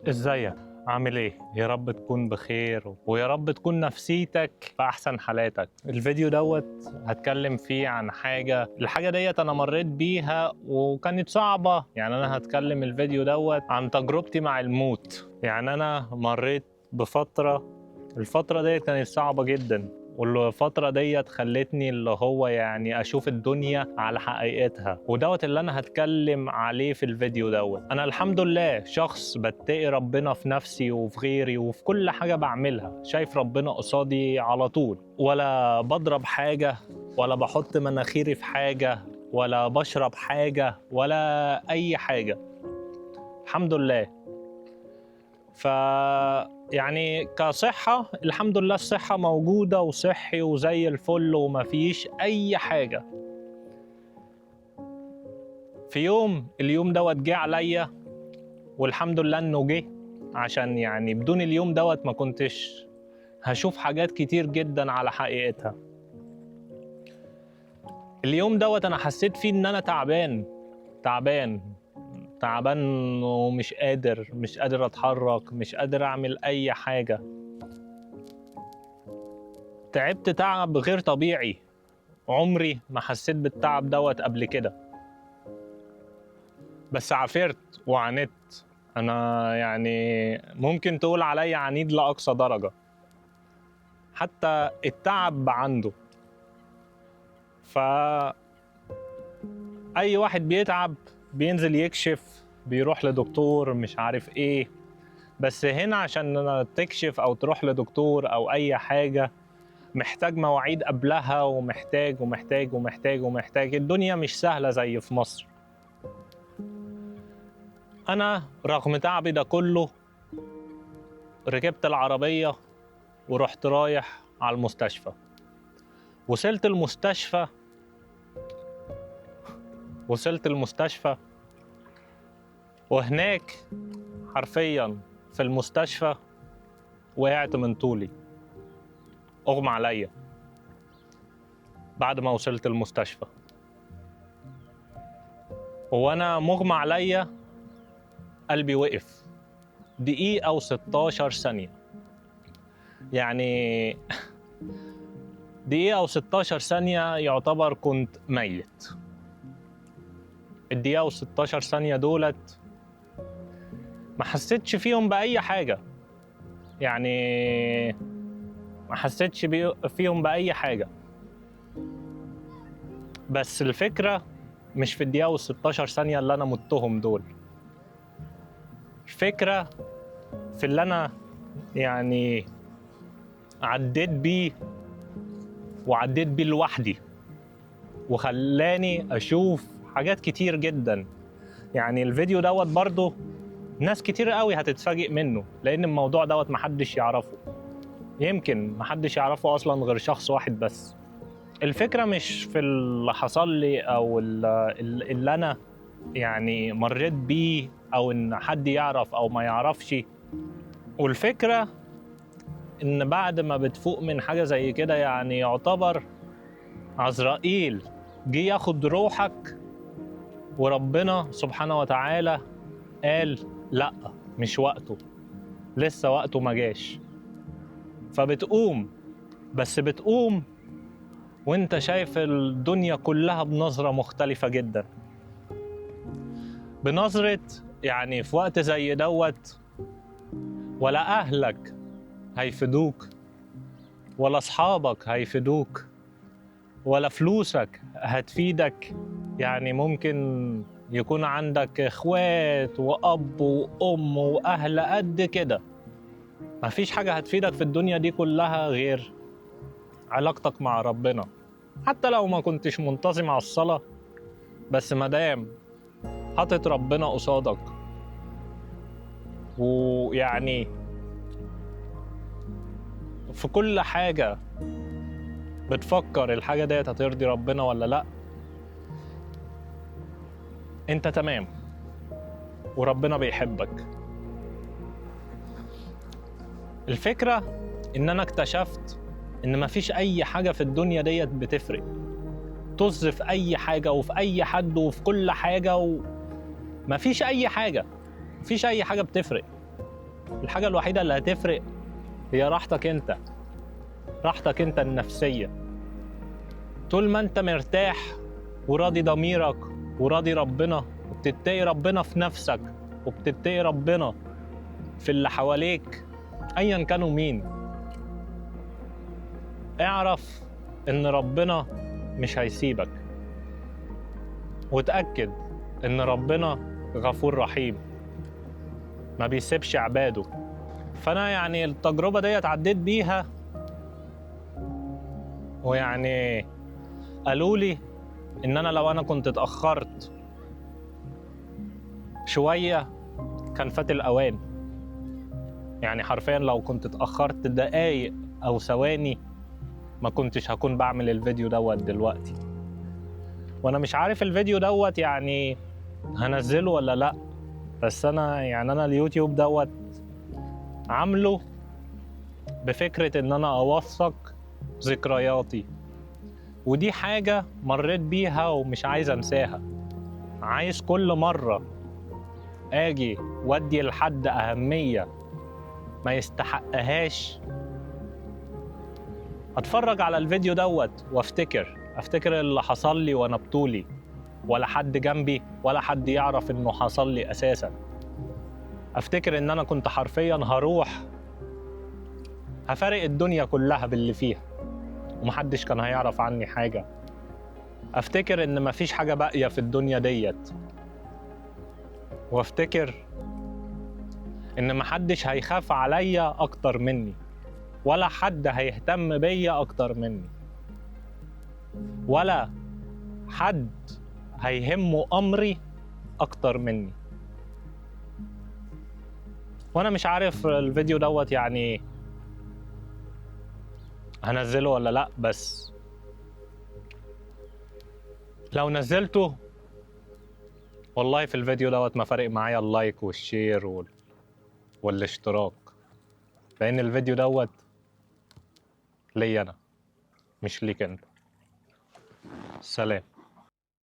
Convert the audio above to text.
ازيك؟ عامل ايه؟ يا رب تكون بخير ويا رب تكون نفسيتك في احسن حالاتك. الفيديو دوت هتكلم فيه عن الحاجة ديت انا مريت بيها وكانت صعبة. يعني انا هتكلم الفيديو دوت عن تجربتي مع الموت. يعني انا مريت الفترة ديت كانت صعبة جدا، والفترة ديت خلتني اللي هو يعني أشوف الدنيا على حقيقتها، ودوت اللي أنا هتكلم عليه في الفيديو دوت. أنا الحمد لله شخص بتقي ربنا في نفسي وفي غيري وفي كل حاجة بعملها، شايف ربنا قصادي على طول، ولا بضرب حاجة ولا بحط مناخيري في حاجة ولا بشرب حاجة ولا أي حاجة، الحمد لله. يعني كصحة الحمد لله الصحة موجودة وصحي وزي الفل ومفيش أي حاجة. في اليوم دوت جه عليا، والحمد لله إنه جه، عشان يعني بدون اليوم دوت ما كنتش هشوف حاجات كتير جدا على حقيقتها. اليوم دوت أنا حسيت فيه إن أنا تعبان ومش قادر أتحرك، مش قادر أعمل أي حاجة. تعبت تعب غير طبيعي، عمري ما حسيت بالتعب دوت قبل كده، بس عافرت وعانيت. أنا يعني ممكن تقول عليا عنيد لأقصى درجة، حتى التعب عنده. أي واحد بيتعب بينزل يكشف، بيروح لدكتور مش عارف إيه، بس هنا عشان تكشف أو تروح لدكتور أو أي حاجة محتاج مواعيد قبلها، ومحتاج. الدنيا مش سهلة زي في مصر. أنا رغم تعبي ده كله ركبت العربية ورحت رايح على المستشفى. وصلت المستشفى وهناك حرفيا في المستشفى وقعت من طولي، أغمى عليا بعد ما وصلت المستشفى. وأنا مغمى عليا قلبي وقف دقيقة أو 16 ثانية، يعني دقيقة أو 16 ثانية يعتبر كنت ميت. الدقيقة و16 ثانية دولت ما حسيتش فيهم بأي حاجة، يعني ما حسيتش فيهم بأي حاجة. بس الفكرة مش في الدقيقة و16 ثانية اللي أنا متهم دول، الفكرة في اللي أنا يعني عديت بيه لوحدي، وخلاني أشوف حاجات كتير جدا. يعني الفيديو دوت برضو ناس كتير قوي هتتفاجئ منه، لأن الموضوع دوت محدش يعرفه، يمكن محدش يعرفه أصلا غير شخص واحد بس. الفكرة مش في اللي حصل لي أو اللي أنا يعني مريت بيه، أو إن حد يعرف أو ما يعرفش. والفكرة إن بعد ما بتفوق من حاجة زي كده، يعني يعتبر عزرائيل جه ياخد روحك، وربنا سبحانه وتعالى قال لأ مش وقته، لسه وقته ما جاش. فبتقوم، بس بتقوم وانت شايف الدنيا كلها بنظرة مختلفة جدا، بنظرة يعني في وقت زي دوت ولا أهلك هيفيدوك، ولا أصحابك هيفيدوك، ولا فلوسك هتفيدك. يعني ممكن يكون عندك إخوات وأب وأم وأهل قد كده، مفيش حاجة هتفيدك في الدنيا دي كلها غير علاقتك مع ربنا. حتى لو ما كنتش منتظم على الصلاة، بس مادام حاطط ربنا قصادك، ويعني في كل حاجة بتفكر الحاجة ديت هترضي ربنا ولا لأ، انت تمام وربنا بيحبك. الفكرة ان انا اكتشفت ان مفيش اي حاجة في الدنيا ديت بتفرق، طز في اي حاجة وفي اي حد وفي كل حاجة، مفيش اي حاجة بتفرق. الحاجة الوحيدة اللي هتفرق هي راحتك انت، راحتك انت النفسية. طول ما انت مرتاح وراضي ضميرك وراضي ربنا وبتتقي ربنا في نفسك وبتتقي ربنا في اللي حواليك ايا كانوا مين، اعرف ان ربنا مش هيسيبك، وتأكد ان ربنا غفور رحيم ما بيسيبش عباده. فانا يعني التجربة ديت عديت بيها، ويعني قالوا لي ان انا لو انا كنت اتأخرت شوية كان فات الاوان. يعني حرفيا لو كنت اتأخرت دقايق او ثواني ما كنتش هكون بعمل الفيديو دوت دلوقتي. وانا مش عارف الفيديو دوت يعني هنزله ولا لا، بس انا اليوتيوب دوت عامله بفكرة ان انا اوثق ذكرياتي، ودي حاجة مريت بيها ومش عايز انساها. عايز كل مرة اجي وادي لحد اهمية ما يستحقهاش اتفرج على الفيديو دوت وافتكر اللي حصل لي وانا بطولي، ولا حد جنبي ولا حد يعرف انه حصل لي اساسا. افتكر ان انا كنت حرفيا هروح هفارق الدنيا كلها باللي فيها ومحدش كان هيعرف عني حاجة. افتكر ان مفيش حاجة باقية في الدنيا ديت، وافتكر ان محدش هيخاف عليا اكتر مني، ولا حد هيهتم بيا اكتر مني، ولا حد هيهمه امري اكتر مني. وانا مش عارف الفيديو دوت يعني هنزله ولا لا، بس لو نزلته والله في الفيديو دوت ما فارق معايا اللايك والشير والاشتراك، لان الفيديو دوت ليا انا مش ليك انت. سلام.